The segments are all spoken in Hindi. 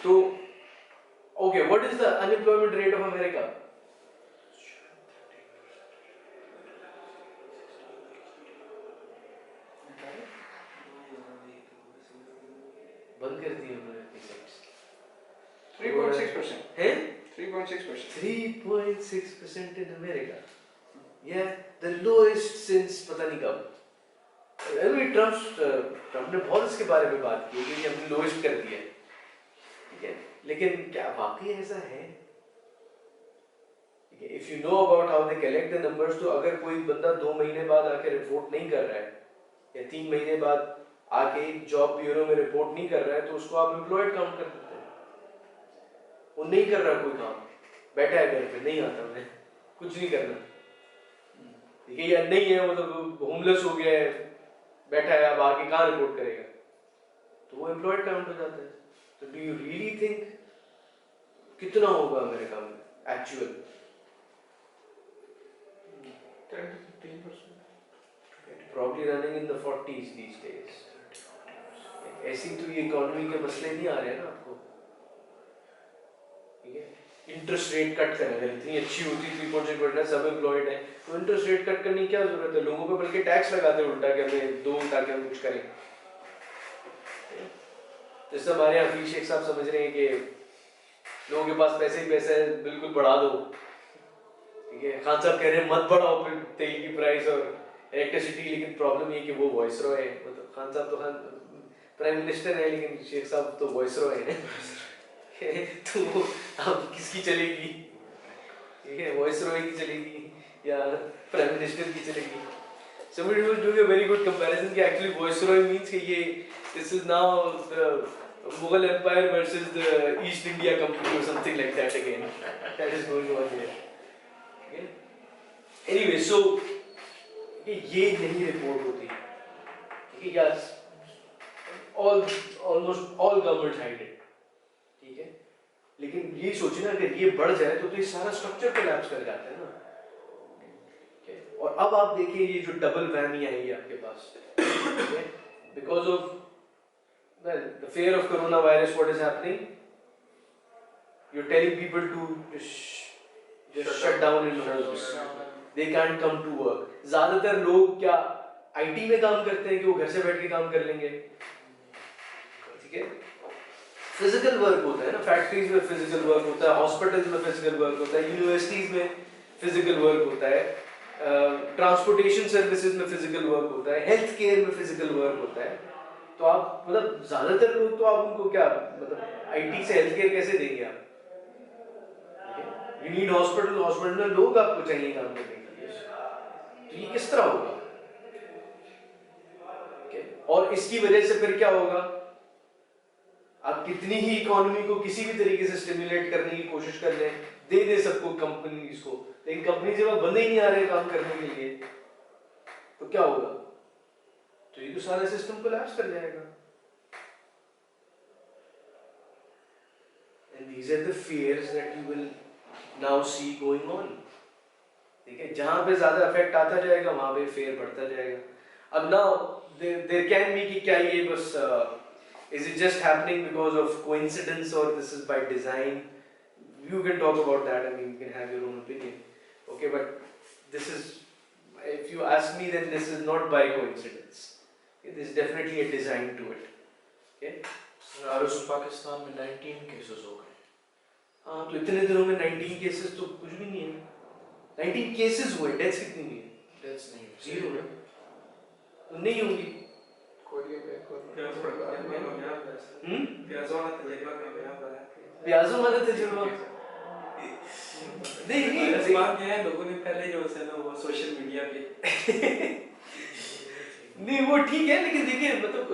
तो okay, what is the unemployment rate of America? बंद कर दिए उन्होंने अपनी साइट्स। 3.6% हैं? 3.6%. 3.6% in America. Yeah, the lowest since पता नहीं कब। अभी ट्रम्प ने बहुत इसके बारे में बात की कि हमने लोएस्ट कर दिया है, ठीक है, लेकिन क्या वाकई ऐसा है? If you know about how they collect the numbers, तो अगर कोई बंदा 2 महीने बाद आके रिपोर्ट नहीं कर रहा है या 3 महीने बाद आके जॉब ब्यूरो में रिपोर्ट नहीं कर रहा है, तो उसको आप एम्प्लॉयड काउंट कर देते हैं। वो नहीं कर रहा कोई काम, बैठा है घर पे, नहीं आता उन्हें, कुछ नहीं करना, ठीक है, या नहीं है, मतलब होमलेस हो गया है, बैठा है, अब आके कहाँ रिपोर्ट करेगा, तो वो एम्प्लॉयड काउंट हो जाता है। तो डू यू रियली थिंक कितना होगा अमेरिका में actual? 10 to 15%. Probably running in the 40s these days. ऐसी तो ये इकोनॉमी के मसले नहीं आ रहे हैं ना आपको, ठीक है? इंटरेस्ट रेट कट करना, अगर इतनी अच्छी होती 3.6%, सब एम्प्लॉयड है, तो इंटरेस्ट रेट कट करने की क्या जरूरत है? लोगों पे बल्कि टैक्स लगाते उल्टा कि हमें दो ताकि हम कुछ करें। जैसे हमारे यहाँ फी शेख साहब समझ रहे हैं कि लोगों के पास पैसे ही पैसा है, बिल्कुल बढ़ा दो, ठीक है। खान साहब कह रहे हैं मत बढ़ाओ फिर तेल की प्राइस और इलेक्ट्रिसिटी, लेकिन प्रॉब्लम ये कि वो वॉइस रॉय है, मतलब खान साहब तो खान प्राइम मिनिस्टर है, लेकिन शेख साहब तो वॉइस रॉय है तो अब किसकी चलेगी, ठीक है, वॉइस रॉय की चलेगी या प्राइम मिनिस्टर की चलेगी? Somebody was doing a very good comparison कि actually Viceroy means कि ये this is now the Mughal Empire versus the East India Company or something like that again. That is going on here. Okay? Anyway, so ये नहीं रिपोर्ट होती, ठीक है, yes, almost all governments hide it, ठीक है, लेकिन ये सोचिए ना अगर ये बढ़ जाए तो ये सारा स्ट्रक्चर कोलैप्स कर जाता है ना। और अब आप देखिए ये जो डबल वैमी आएगी आपके पास, because of the fear of coronavirus, what is happening? You're telling people to just shut down in homes. They can't come to work. ज्यादातर लोग क्या आईटी में काम करते हैं कि वो घर से बैठ के काम कर लेंगे, ठीक है? फिजिकल वर्क होता है ना, फैक्ट्रीज में फिजिकल वर्क होता है, हॉस्पिटल्स में फिजिकल वर्क होता है, यूनिवर्सिटीज में फिजिकल वर्क होता है, ट्रांसपोर्टेशन सर्विसेज में फिजिकल वर्क होता है, हेल्थ केयर में फिजिकल वर्क होता है। तो आप मतलब ज्यादातर लोग तो आप उनको क्या मतलब आईटी से हेल्थ केयर कैसे देंगे आप? यू नीड हॉस्पिटल में लोग आपको चाहिए काम करने के लिए, तो ये किस तरह होगा? और इसकी वजह से फिर क्या होगा? आप कितनी ही इकोनॉमी को किसी भी तरीके से स्टिमुलेट करने की कोशिश कर लें, दे सबको कंपनीज को, लेकिन कंपनी जब बंदे ही नहीं आ रहे काम करने के लिए, तो क्या होगा? तो ये तो सारा सिस्टम कोलैप्स कर जाएगा। And these are the fears that you will now see going on, ठीक है? जहां पे ज्यादा इफेक्ट आता जाएगा वहां पे फेयर बढ़ता जाएगा। अब now there can be कि क्या ये बस is it just happening because of coincidence or this is by design? You can talk about that. I mean, you can have your own opinion. Okay, but this is, if you ask me, then this is not by coincidence. Okay, there's definitely a design to it. Okay? और पाकिस्तान में 19 केसेस हो गए। हाँ, तो इतने दिनों में 19 केसेस तो कुछ भी नहीं है। 19 केसेस हुए, डेथ्स कितनी हुई? डेथ्स नहीं, जीरो है, तो नहीं होंगी। प्याजों वाला तजुर्बा नहीं इस बात में है, लोगों ने पहले जो है ना वो सोशल मीडिया पे नहीं वो ठीक है, लेकिन देखिए मतलब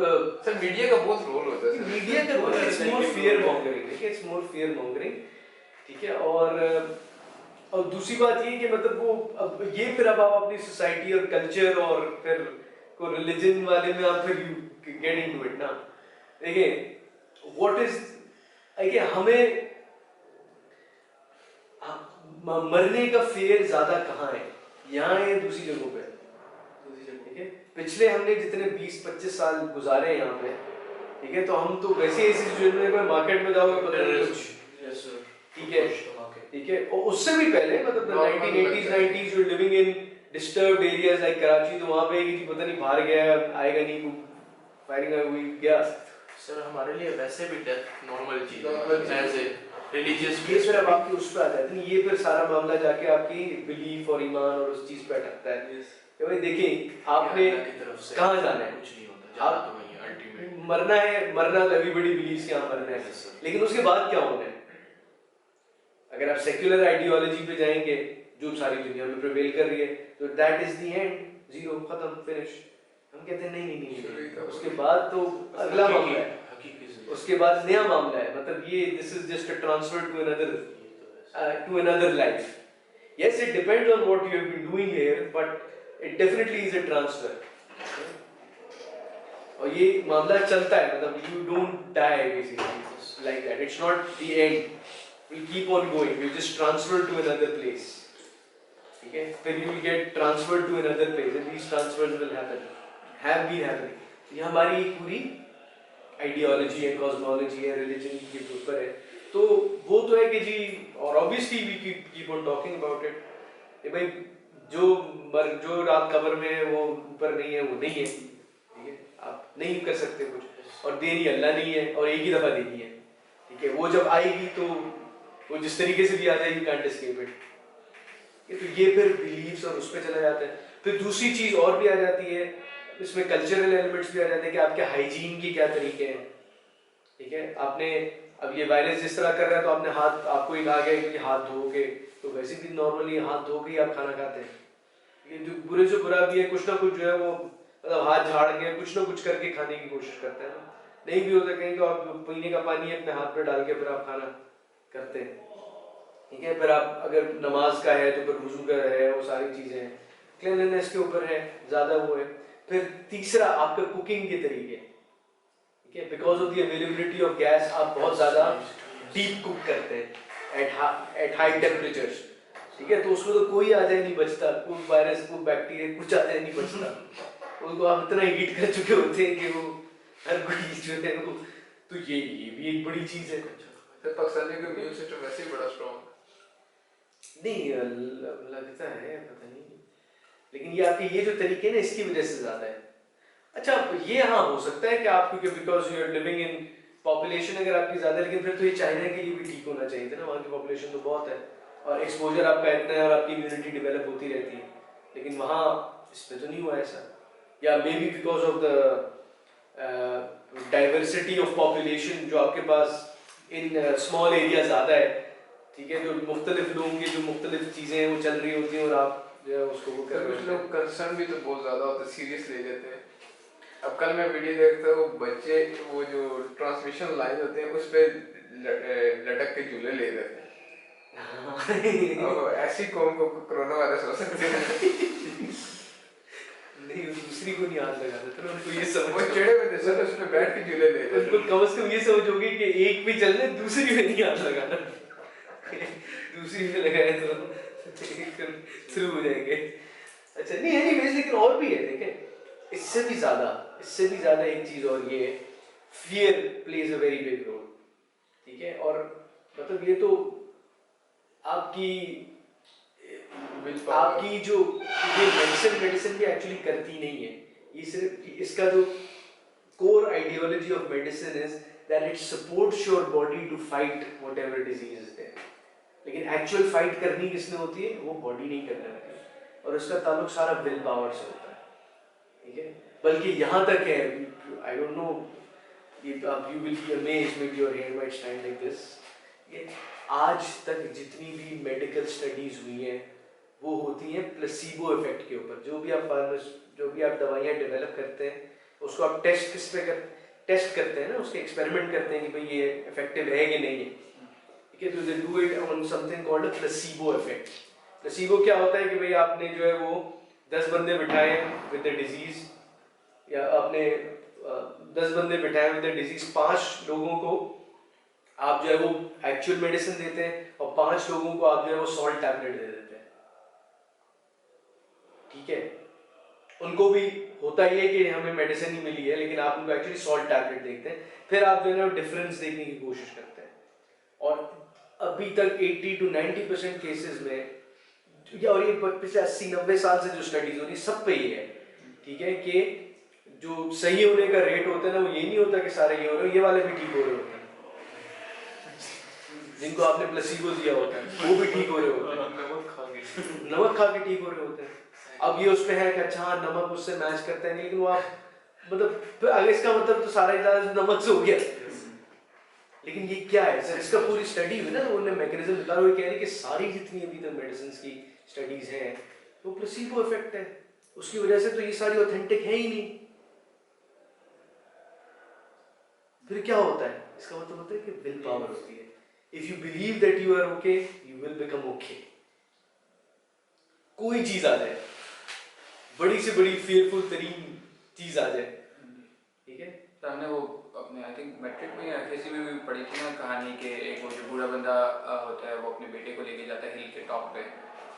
सर मीडिया का बहुत रोल होता है, मीडिया का role it's more fear mongering, ठीक है, इट्स मोर फियर मॉन्गरिंग, ठीक है। और दूसरी बात ये कि मतलब वो अब ये फिर अब आप अपनी सोसाइटी और कल्चर और फिर को रिलीजन वाले में आप फिर गेट इनटू इट ना। देखिए व्हाट इज, देखिए हमें मरने का फेयर ज्यादा कहाँ है, यहाँ है दूसरी जगहों पे, ठीक है। पिछले हमने जितने 20-25 साल गुजारे यहाँ पे, ठीक है, तो हम तो वैसे ही इसी सिचुएशन में मार्केट में जाओगे पता नहीं कुछ, Yes, sir. ठीक है, Push the market. ठीक है, और उससे भी पहले मतलब Normal 1980s लगता है। 90s you living in disturbed areas like Karachi, तो वहाँ पे कि जी पता नहीं बाहर गया आएगा नहीं, फायरिंग हुई गया। सर हमारे लिए वैसे भी डेथ नॉर्मल चीज Normal है एज ए रिलीजियस ये फिर अब आपकी उस पर आ जाता है, ये फिर सारा मामला जाके आपकी बिलीफ और ईमान और उस चीज पे अटकता है कि भाई देखिए आपने की तरफ से कहाँ जाना है, कुछ नहीं होता, जाना तो वही है अल्टीमेट। मरना है, मरना तो एवरीबॉडी बिलीव्स कि हाँ मरना है, Yes, sir. लेकिन उसके बाद क्या होना है? अगर आप सेक्युलर आइडियोलॉजी पे जाएंगे जो सारी दुनिया में प्रिवेल कर रही है, तो that is the end, zero, खत्म, फिनिश। हम कहते हैं नहीं नहीं नहीं, नहीं। उसके बाद तो अगला मामला है, उसके बाद नया मामला है, मतलब ये this is just a transfer to another life. yes, it depends on what you have been doing here, but it definitely is a transfer। और ये मामला चलता है, मतलब you don't die basically like that, it's not the end, we'll keep on going, we'll just transfer to another place, ठीक है, फिर you will get transferred to another place and these transfers will happen, have been happening। ये हमारी पूरी आइडियोलॉजी है, कॉस्मोलॉजी है, रिलीजन के ऊपर है, तो वो तो है कि जी, और obviously we keep on talking about it कि भाई जो रात कब्र में है वो ऊपर नहीं है, वो नहीं है, ठीक है, आप नहीं कर सकते कुछ, और देनी अल्लाह नहीं है और एक ही दफा देनी है, ठीक है, वो जब आएगी तो वो जिस तरीके से भी आ जाएगी, कांट एस्केप इट। तो ये फिर बिलीव्स और उस पर चला जाता है। फिर दूसरी चीज और भी आ जाती है, इसमें कल्चरल एलिमेंट्स भी आ जाते हैं कि आपके हाइजीन के क्या तरीके हैं, ठीक है, आपने अब ये वायरस जिस तरह कर रहा है तो आपने हाथ, आपको ही कहा गया कि हाथ धो के, तो वैसे भी नॉर्मली हाथ धो के ही आप खाना खाते हैं, ये जो बुरे से बुरा भी है, कुछ ना कुछ जो है वो मतलब हाथ झाड़ के कुछ ना कुछ करके खाने की कोशिश करते हैं ना, नहीं भी होता कहीं तो आप पीने का पानी अपने हाथ पे डाल के फिर आप खाना करते हैं, ठीक है, फिर आप अगर नमाज का है तो फिर वुजू का है, वो सारी चीजें हैं, क्लीनलीनेस के ऊपर है ज्यादा वो है। फिर तीसरा आपका कुकिंग के तरीके, ठीक है, because of the availability of gas आप बहुत ज्यादा डीप कुक करते हैं एट हाई टेम्परेचर्स, ठीक है, तो उसमें तो कोई आ जाए नहीं बचता, कोई वायरस, कोई बैक्टीरिया कुछ आ जाए नहीं बचता, उसको आप इतना हीट कर चुके होते हैं कि वो हर कोई जो है वो, तो ये भी एक बड़ी चीज है। तो पाकिस्तानी का इम्यून सिस्टम वैसे ही बड़ा स्ट्रॉन्ग नहीं लगता है, पता नहीं, लेकिन ये आपके ये जो तरीके ना इसकी वजह से ज्यादा है। अच्छा, ये हाँ हो सकता है कि आप क्योंकि because you are living in population अगर आपकी ज्यादा, लेकिन फिर तो ये चाइना के लिए भी ठीक होना चाहिए था ना, वहाँ की पॉपुलेशन तो बहुत है और एक्सपोजर आपका इतना है और आपकी इम्यूनिटी डेवलप होती रहती है, लेकिन वहाँ इस पे तो नहीं हुआ ऐसा, या may be because of the diversity of population जो आपके पास इन स्मॉल एरिया ज़्यादा है, ठीक है, जो मुख्तलिफ लोगों की जो मुख्तलिफ चीज़ें हैं वो चल रही होती हैं और आप जो है उसको वो कर रहे कुछ होते हैं। लोग कंसर्न भी तो बहुत ज्यादा होता है, सीरियस ले लेते हैं। अब कल मैं वीडियो देखता हूँ, बच्चे वो जो ट्रांसमिशन लाइन होते हैं उस पे लटक के झूले ले रहे थे। अब ऐसी कौन को कोरोना वायरस हो सकते हैं? नहीं, दूसरी को नहीं हाथ लगा देते ना, उनको ये समझ, वो चिड़े हुए थे सर, उसमें बैठ के झूले ले रहे उनको थे। कम से कम ये समझ होगी कि एक पे चलने दूसरी पे नहीं हाथ लगाना, दूसरी पे लगाए तो शुरू हो जाएंगे। अच्छा नहीं, एनीवेज, लेकिन और भी है, देखें इससे भी ज्यादा एक चीज और ये है, fear plays a very big role, ठीक है, और मतलब ये तो आपकी जो ये मेडिसिन भी एक्चुअली करती नहीं है, ये सिर्फ इसका जो core ideology of medicine is that it supports your body to fight whatever disease is there, लेकिन एक्चुअल फाइट करनी किसने होती है, वो बॉडी नहीं करने वाली है, और इसका ताल्लुक सारा विल पावर से होता है, ठीक है, बल्कि यहाँ तक है, I don't know, you will be amazed, maybe your hair might stand like this, ये आज तक जितनी भी मेडिकल स्टडीज हुई हैं वो होती हैं प्लेसिबो इफेक्ट के ऊपर, जो भी आप दवाइयाँ डेवलप करते हैं उसको आप टेस्ट करते हैं ना, उसके एक्सपेरिमेंट करते हैं कि भाई ये इफेक्टिव है कि नहीं है, ठीक है, तो they do it on something called a placebo effect. Placebo क्या होता है कि भाई आपने जो है वो 10 बंदे बिठाए विद द डिजीज, या आपने 10 बंदे बिठाए विद द डिजीज, 5 लोगों को आप जो है वो एक्चुअल मेडिसिन देते हैं और 5 लोगों को आप जो है वो सॉल्ट टैबलेट दे देते हैं, ठीक है, उनको भी होता ही है कि हमें मेडिसिन ही मिली है, लेकिन आप उनको एक्चुअली सॉल्ट टैबलेट देखते हैं, फिर आप जो है ना डिफरेंस देखने की कोशिश करते हैं। और अभी तक 80 to 90% केसेस में, और ये पिछले 80-90 साल से जो स्टडीज हो रही सब पे ये है, ठीक है, कि जो सही होने का रेट होता है ना, वो ये नहीं होता कि सारे ये हो रहे हैं, ये वाले भी ठीक हो रहे होते हैं, जिनको आपने प्लेसिबो दिया होता है वो भी ठीक हो रहे होते हैं, नमक खा के ठीक हो रहे होते हैं। अब ये उसमें है कि अच्छा हाँ नमक उससे मैच करता है, लेकिन वो आप मतलब अगर इसका मतलब तो सारा इलाज नमक से हो गया, लेकिन ये क्या है सर, इसका पूरी स्टडी हुई ना, उन्होंने मैकेनिज्म निकाला, वो कह रहे कि सारी जितनी अभी तक मेडिसिन की स्टडीज हैं वो प्लेसिबो इफेक्ट है, उसकी वजह से तो ये सारी ऑथेंटिक है ही नहीं। फिर क्या होता है, इसका मतलब होता है कि विल पावर होती है। If you believe that you are okay, you will become okay. कोई चीज आ जाए, बड़ी से बड़ी फेयरफुल तरीन चीज आ जाए, ठीक है। तो हमने वो अपने आई थिंक मैट्रिक में या किसी में भी पढ़ी थी ना कहानी के, एक वो जो बूढ़ा बंदा होता है वो अपने बेटे को लेके जाता है हिल के टॉप पे,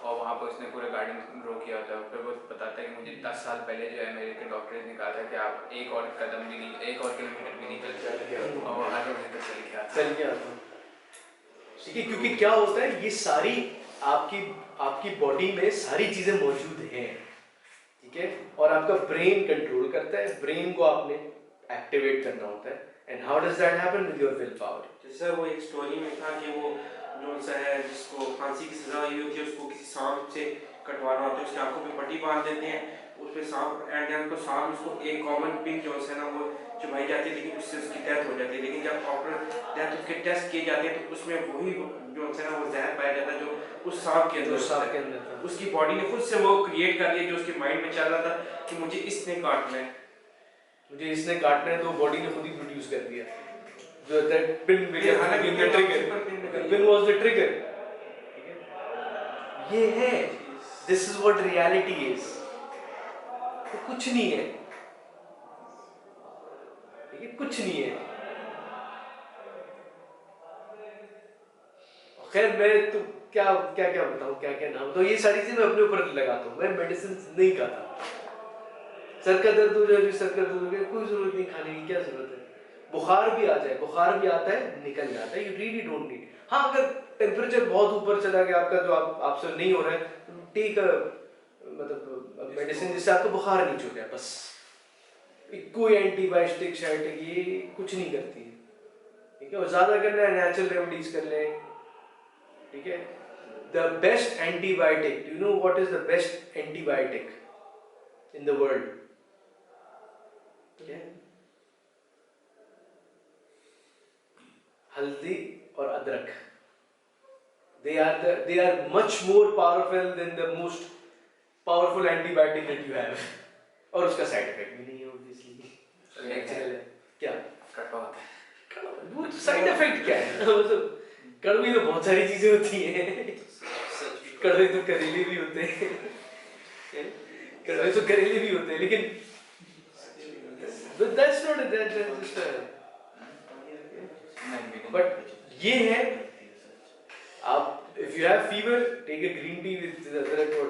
और वहाँ पर उसने पूरा गार्डन ग्रो किया होता है, फिर वो बताता है कि मुझे 10 साल पहले जो है मेरे के डॉक्टर ने कहा था कि आप एक और कदम भी नहीं, 1 और किलोमीटर भी नहीं चल सकते, और वो आगे बढ़कर चल गया था। ठीक है, क्योंकि क्या होता है, ये सारी आपकी बॉडी में सारी चीजें मौजूद हैं, ठीक है, और आपका ब्रेन कंट्रोल करता है, ब्रेन को आपने एक्टिवेट करना होता है। And how does that happen? With your will power. जैसे वो एक स्टोरी में था कि वो जो सा है जिसको फांसी की सजा हुई होती है, उसको किसी सांप से कटवाना होता है, उसकी आंखों पे पट्टी बांध देते हैं, उस पे सांप एंड देन को सांप उसको एक कॉमन पिन जो है ना वो चुभाई जाती है, लेकिन उससे उसकी डेथ हो जाती है। लेकिन जब आफ्टर डेथ उसके टेस्ट किए जाते हैं तो उसमें वही जो है ना वो जहर पाया जाता है जो उस सांप के अंदर था। उसकी बॉडी ने खुद से वो क्रिएट कर लिया जो उसके माइंड में चल रहा था कि मुझे इसने काटना है, मुझे इसने काटना है, तो बॉडी ने खुद ही प्रोड्यूस कर दिया जो दैट पिन बिकम हालांकि the trigger, pin was the trigger. ये है, this is what reality is. तो कुछ नहीं है, ठीक है, कुछ नहीं है। खैर मैं तो क्या क्या क्या बताऊं, क्या क्या नाम, तो ये सारी चीजें मैं अपने ऊपर लगाता हूँ। मैं मेडिसिन नहीं खाता। सर का दर्द हो जाए, सर का दर्द हो गया, कोई जरूरत नहीं खाने की, क्या जरूरत है। बुखार भी आ जाए, बुखार भी आता है, निकल जाता है, यू रियली डोंट नीड। हाँ, अगर टेम्परेचर बहुत ऊपर चला गया आपका, जो आपसे नहीं हो रहा है, टेक मतलब मेडिसिन जिससे आपका बुखार नहीं छूटे, बस। कोई एंटीबायोटिक शाइटिक ये कुछ नहीं करती है, ठीक है। और ज्यादा करना है नेचुरल रेमेडीज कर लें, ठीक है। The best antibiotic, do you know what is the best antibiotic in the world? हल्दी और अदरक। they are much more powerful than the most powerful antibiotic that you have। और उसका साइड इफेक्ट भी नहीं है ऑब्वियसली, नेचुरल है। क्या कड़वा होता है, वो साइड इफेक्ट क्या है? मतलब कड़वी तो बहुत सारी चीजें होती हैं, कड़वे तो करेले भी होते हैं, कड़वे तो करेले भी होते हैं, लेकिन that's not a, that's just a, but ये है, आप if you have fever take a green tea with अदरक, और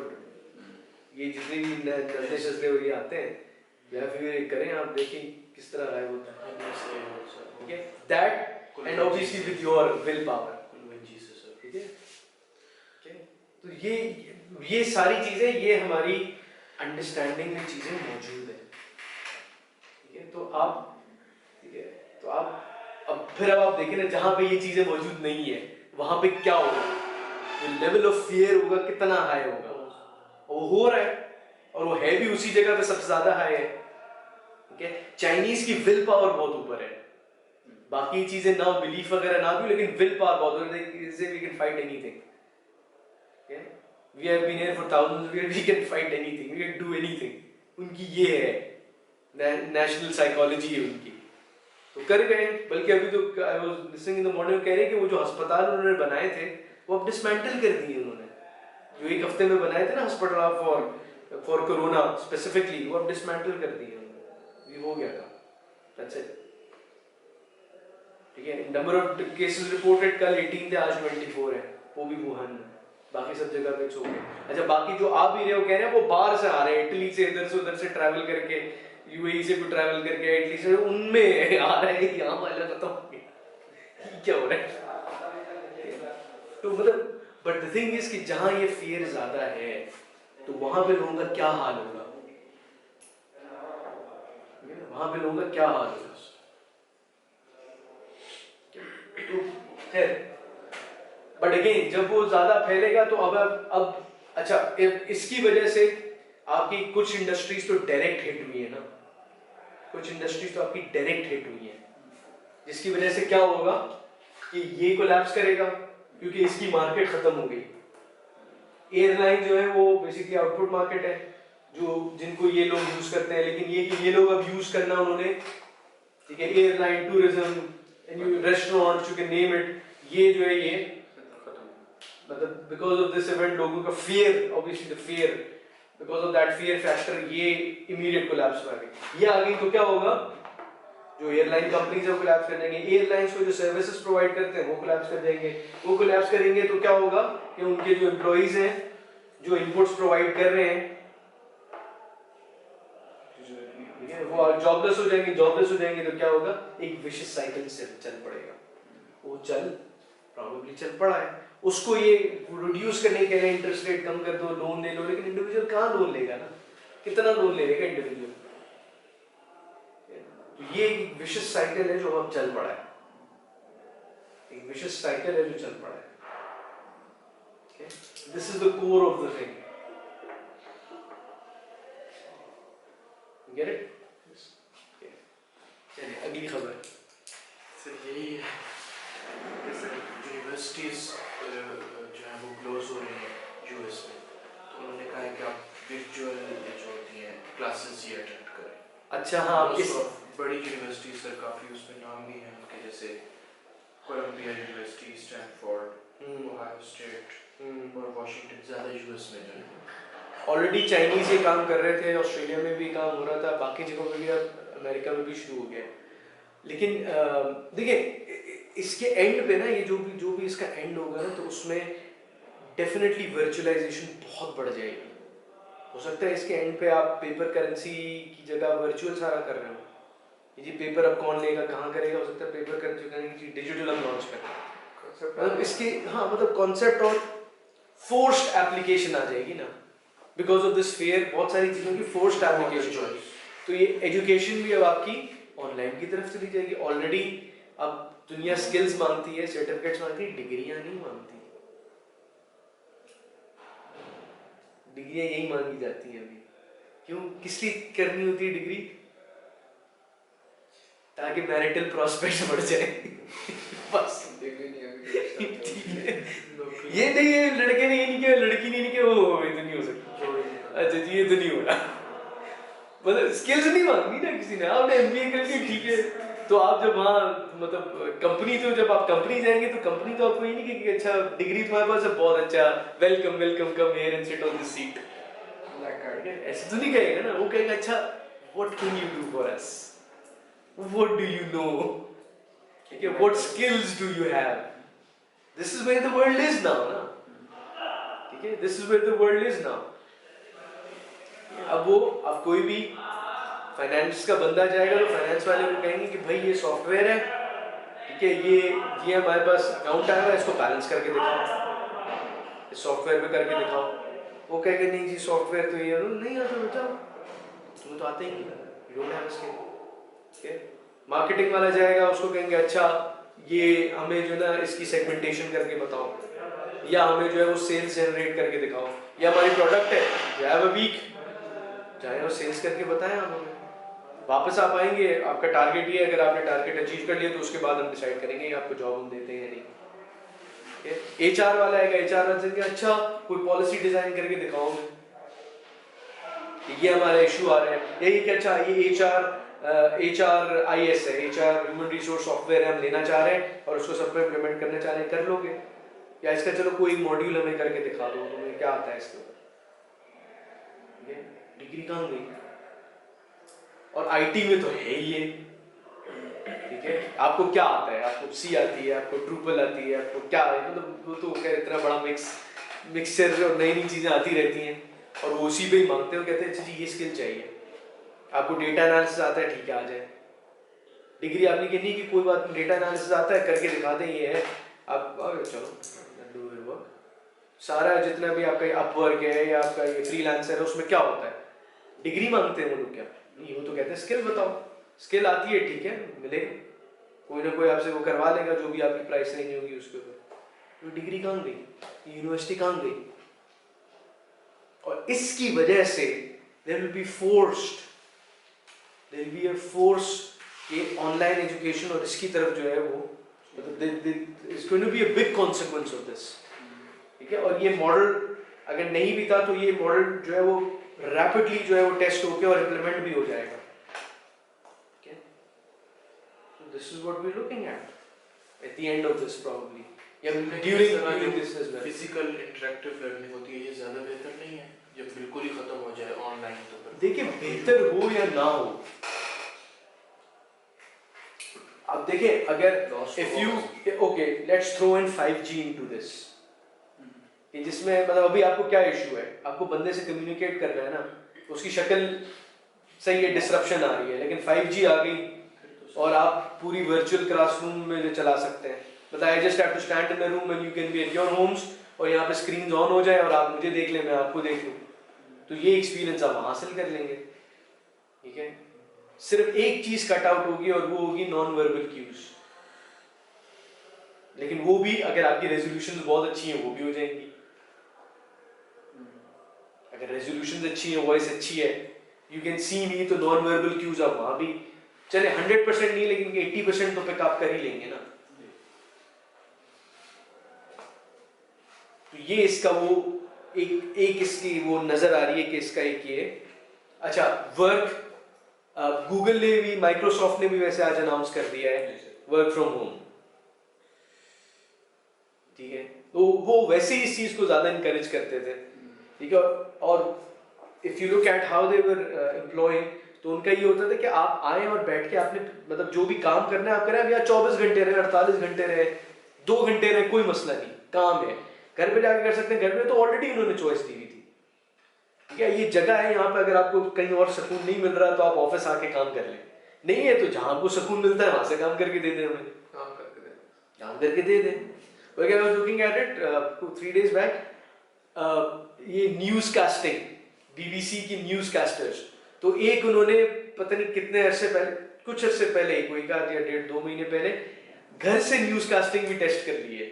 ये जितने भी नजले शजले और ये आते हैं, you have fever करें, आप देखें किस तरह गायब होता है, ठीक है। that and obviously with your will power, ठीक है। तो ये सारी चीजें, ये हमारी अंडरस्टैंडिंग में चीजें मौजूद है, ठीक है। तो आप, ठीक है, तो आप अब फिर अब आप देखें ना, जहां पे ये चीजें मौजूद नहीं है वहां पे क्या होगा, जो लेवल ऑफ फियर होगा कितना हाई होगा। वो हो रहा है, और वो है भी उसी जगह पे सबसे ज्यादा हाई है, ठीक है। चाइनीज की विल पावर बहुत ऊपर है, बाकी चीजें ना बिलीफ वगैरह ना भी, लेकिन विल पावर बहुत ऊपर है, इससे we can fight anything, okay? We have been here for thousands of years, we can fight anything, we can do anything। उनकी ये है नेशनल साइकोलॉजी है उनकी, तो कर गए। बल्कि अभी तो I was listening in the morning, कह रहे हैं कि वो जो अस्पताल उन्होंने बनाए थे वो अब डिसमेंटल कर दिए उन्होंने, जो 1 हफ्ते में बनाए थे ना अस्पताल फॉर कोरोना स्पेसिफिकली, वो अब डिसमेंटल कर दिए उन्होंने। ये हो गया था, दैट्स इट, ठीक है। नंबर ऑफ केसेस रिपोर्टेड कल 18 थे, आज 24 है, वो भी वुहान में, बाकी सब जगह मिक्स हो गए। अच्छा बाकी जो आप भी रहे हो कह रहे हैं वो बाहर से आ रहे हैं, इटली से इधर से उधर से ट्रैवल करके, यूएई से भी ट्रैवल करके, इटली से, उनमें आ रहे हैं, यहाँ वाला खत्म हो गया, क्या हो रहा है। तो मतलब बट द थिंग इज कि जहाँ ये फियर ज्यादा है तो वहां पे लोगों का क्या हाल होगा, वहां पे लोगों का क्या हाल होगा। तो खैर बट अगेन जब वो ज्यादा फैलेगा तो अब अच्छा इसकी वजह से आपकी कुछ इंडस्ट्रीज तो डायरेक्ट हिट हुई है ना, कुछ इंडस्ट्रीज तो आपकी डायरेक्ट हिट हुई है, जिसकी वजह से क्या होगा कि ये कोलैप्स करेगा क्योंकि इसकी मार्केट खत्म हो गई। एयरलाइन जो है वो बेसिकली आउटपुट मार्केट है, जो जिनको ये लोग यूज करते हैं, लेकिन ये लोग अब यूज करना उन्होंने, ठीक है, airline, tourism, restaurant, you can name it, ये जो है ये मतलब बिकॉज ऑफ दिस इवेंट लोगों का fear, obviously the fear, because of that fear factor ये इमीडिएट कोलैप्स में आ गई। ये आ गई तो क्या होगा, जो एयरलाइन कंपनीज है वो कोलैप्स कर देंगे, एयरलाइंस को जो सर्विसेज प्रोवाइड करते हैं वो कोलैप्स कर देंगे, वो कोलैप्स करेंगे तो क्या होगा कि उनके जो एम्प्लॉइज हैं जो इनपुट्स प्रोवाइड कर रहे हैं वो जॉबलेस हो जाएंगे, जॉबलेस हो जाएंगे तो क्या होगा, एक विशियस साइकिल से चल पड़ेगा, वो चल प्रॉब्लली चल पड़ा है। उसको ये रिड्यूस करने के लिए इंटरेस्ट रेट कम कर दो, लोन ले लो, लेकिन इंडिविजुअल कहाँ लोन लेगा ना, कितना लोन ले लेगा इंडिविजुअल। तो ये एक विशियस साइकिल है जो अब चल पड़ा है, एक विशियस साइकिल है जो चल पड़ा है। This is the core of the thing, get it. चलिए अगली खबर सर यही है कि सर यूनिवर्सिटीज़ जो है वो क्लोज हो रही हैं यूएस में, तो उन्होंने कहा है कि आप वर्चुअल जो होती हैं क्लासेस ये अटेंड करें। अच्छा हाँ, इस बड़ी यूनिवर्सिटीज सर काफ़ी उसमें नाम भी हैं उनके, जैसे Columbia University, Stanford, Ohio State और वाशिंगटन, ज़्यादा यूएस में जो है। ऑलरेडी चाइनीज ये काम कर रहे थे, ऑस्ट्रेलिया में भी काम हो रहा था, बाकी जगहों पे भी, अब अमेरिका में भी शुरू हो गया। लेकिन देखिए इसके एंड पे ना, ये जो भी इसका एंड होगा ना, तो उसमें डेफिनेटली वर्चुअलाइजेशन बहुत बढ़ जाएगी। हो सकता है इसके एंड पे आप पेपर करेंसी की जगह वर्चुअल सारा कर रहे हो। ये जी पेपर अब कौन लेगा, कहाँ करेगा, हो सकता है पेपर करेंसी करने की डिजिटल हम लॉन्च करें, मतलब इसके हाँ मतलब कॉन्सेप्ट और फोर्स्ड एप्लीकेशन आ जाएगी ना, बिकॉज ऑफ दिस फेयर बहुत सारी चीज़ों की फोर्स्ड एप्लीकेशन। तो ये एजुकेशन भी अब आपकी ऑनलाइन की तरफ चली जाएगी। ऑलरेडी अब दुनिया स्किल्स मांगती है, सर्टिफिकेट्स मांगती है, डिग्रियां नहीं मांगती, डिग्रियां यही मांगी जाती हैं अभी। क्यों, किस लिए करनी होती है डिग्री, ताकि मैरिटल प्रॉस्पेक्ट बढ़ जाए बस। ठीक है, ये नहीं है लड़के ने ये नहीं किया, लड़की ने नहीं किया, वो ये तो नहीं हो सकता। अच्छा जी, ये तो नहीं हो रहा, मतलब स्किल्स नहीं मांगनी ना किसी ने, आपने एमबीए करके ठीक है, तो आप जब वहाँ मतलब कंपनी, तो जब आप कंपनी जाएंगे तो कंपनी तो आपको ये नहीं कहेगी अच्छा डिग्री तुम्हारे पास है, बहुत अच्छा, welcome welcome, come here and sit on this seat, ऐसे तो नहीं कहेगा ना। वो कहेगा अच्छा what can you do for us, what do you know, ठीक है, what skills do you have, this is where the world is now ना, ठीक है, this is where the world is now. अब कोई भी फाइनेंस का बंदा जाएगा तो फाइनेंस वाले को कहेंगे कि भाई ये सॉफ्टवेयर है, ठीक है, ये हमारे पास अकाउंट आया हुआ है, इसको बैलेंस करके दिखाओ, इस सॉफ्टवेयर पे करके दिखाओ। वो कहेगा नहीं जी सॉफ्टवेयर तो ये नहीं आता बेटा, तुम्हें तो आते ही नहीं, यू डोंट हैव स्किल, ठीक है। मार्केटिंग वाला जाएगा, उसको कहेंगे अच्छा ये हमें जो ना इसकी सेगमेंटेशन करके बताओ, या हमें जो है वो सेल्स जनरेट करके दिखाओ, या हमारी प्रोडक्ट है यू हैव अ वीक, चाहे वो सेल्स करके बताएं आप हमें, वापस आप आएंगे, आपका टारगेट ये है, अगर आपने टारगेट अचीव कर लिया तो उसके बाद हम डिसाइड करेंगे आपको जॉब हम देते हैं या नहीं। एचआर वाला आएगा, एचआर वाला कहेंगे अच्छा कोई पॉलिसी डिजाइन करके दिखाओ हमें, ये हमारा इशू आ रहा है, यही कि अच्छा ये एचआर आईएस है, एचआर ह्यूमन रिसोर्स सॉफ्टवेयर है, हम लेना चाह रहे हैं और उसको सब पे इम्प्लीमेंट करना चाह रहे हैं, कर लोगे, या इसका चलो कोई मॉड्यूल हमें करके दिखा दो, तुम्हें क्या आता है इसके ऊपर, डिग्री कहाँ गई। और आईटी में तो है ही है, ठीक है, आपको क्या आता है, आपको सी आती है, आपको ड्रूपल आती है, आपको क्या है, मतलब वो तो क्या इतना बड़ा मिक्स मिक्सचर और नई नई चीज़ें आती रहती हैं और वो उसी पे ही मांगते हो, कहते हैं अच्छा जी ये स्किल चाहिए, आपको डेटा एनालिसिस आता है, ठीक है आ जाए। डिग्री आपने कहनी कि कोई बात नहीं, डेटा एनालिसिस आता है करके दिखा दें, ये है आप चलो डू योर वर्क। सारा जितना भी आपका अपवर्क है या आपका ये फ्रीलांसर है उसमें क्या होता है, डिग्री मांगते हैं वो लोग क्या नहीं, वो तो कहते हैं स्किल बताओ, स्किल आती है ठीक है मिलेगा, कोई ना कोई आपसे वो करवा लेगा जो भी आपकी प्राइस रेंज होगी उसके ऊपर। तो डिग्री कहाँ गई, यूनिवर्सिटी कहाँ गई? और इसकी वजह से there will be forced, there will be a force कि ऑनलाइन एजुकेशन और इसकी तरफ जो है वो it's going to be a big consequence of this, ठीक है। और ये मॉडल अगर नहीं भी था तो ये मॉडल जो है वो रैपिडली जो है वो टेस्ट होके और इम्प्लीमेंट भी हो जाएगा, ठीक है। So this is what we are looking at the end of this probably, या during this as well. Physical interactive learning होती है, ये ज़्यादा बेहतर नहीं है जब बिल्कुल ही ख़त्म हो जाए ऑनलाइन? तो फिर देखिए बेहतर हो या ना हो, अब देखिए अगर if you okay let's throw in 5G into this, कि जिसमें मतलब अभी आपको क्या इशू है, आपको बंदे से कम्युनिकेट करना है ना, उसकी शक्ल सही है, डिसरप्शन आ रही है, लेकिन 5G आ गई और आप पूरी वर्चुअल क्लासरूम में जो चला सकते हैं, मतलब I just have to stand in a room and you can be at your homes और यहाँ पे स्क्रीन ऑन हो जाए और आप मुझे देख लें मैं आपको देख लूँ, तो ये एक्सपीरियंस आप हासिल कर लेंगे, ठीक है। सिर्फ एक चीज कट आउट होगी और वो होगी नॉन वर्बल क्यूज, लेकिन वो भी अगर आपकी रेजोल्यूशन बहुत अच्छी है वो भी हो जाएंगी। अगर रेजोल्यूशन अच्छी है, वॉइस अच्छी है, यू कैन सी मी, तो नॉन वर्बल क्यूज आप वहां भी चले 100% नहीं लेकिन 80% तो पिक आप कर ही लेंगे ना। तो ये इसका वो एक इसकी वो नजर आ रही है कि इसका एक ये अच्छा वर्क, गूगल ने भी माइक्रोसॉफ्ट ने भी वैसे आज अनाउंस कर दिया है वर्क फ्रॉम होम, ठीक है। तो वो वैसे ही इस चीज को ज्यादा इनकरेज करते थे, ठीक है। और if you look at how they were employing, तो उनका ये होता था कि आप आए और बैठ के आपने मतलब जो भी काम करना है आप करें, अब या 24 घंटे रहे, 48 घंटे रहे, 2 घंटे रहे, कोई मसला नहीं, काम है, घर पे जाके कर सकते हैं। घर पे तो ऑलरेडी उन्होंने चॉइस दी हुई थी, ठीक है। ये जगह है यहाँ पे, अगर आपको कहीं और सुकून नहीं मिल रहा तो आप ऑफिस आके काम कर लें, नहीं है तो जहाँ आपको सुकून मिलता है वहां से काम करके दे दें, हमें काम करके दे दें। I was looking at it 2-3 days back, ये न्यूज कास्टिंग, BBC की न्यूज कास्टर्स, तो एक उन्होंने पता नहीं कितने अरसे पहले, कुछ अरसे पहले, कोई का या 1.5-2 महीने पहले घर से न्यूज कास्टिंग भी टेस्ट कर ली है।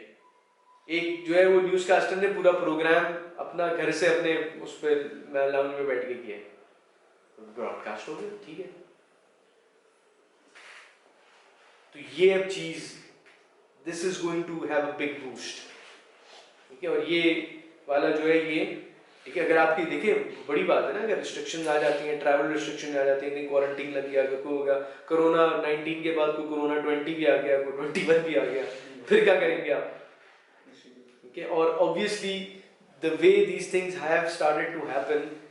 एक जो है वो न्यूज कास्टर ने पूरा प्रोग्राम अपना घर से अपने उस पर लाउंज में बैठ के किया, ब्रॉडकास्ट हो गया, ठीक है। तो ये अब चीज this is going to have a big boost, ठीक है। और ये वाला जो है ये, ठीक है, अगर आपकी देखिए बड़ी बात है ना, अगर रिस्ट्रिक्शन आ जाती हैं, ट्रैवल रिस्ट्रिक्शन आ जाती है, कहीं क्वारंटीन लग गया, कोई होगा कोरोना 19 के बाद कोई कोरोना 20 भी आ गया, कोई 21 भी आ गया, फिर क्या करेंगे आप, ठीक है। और obviously the way these things have started to happen,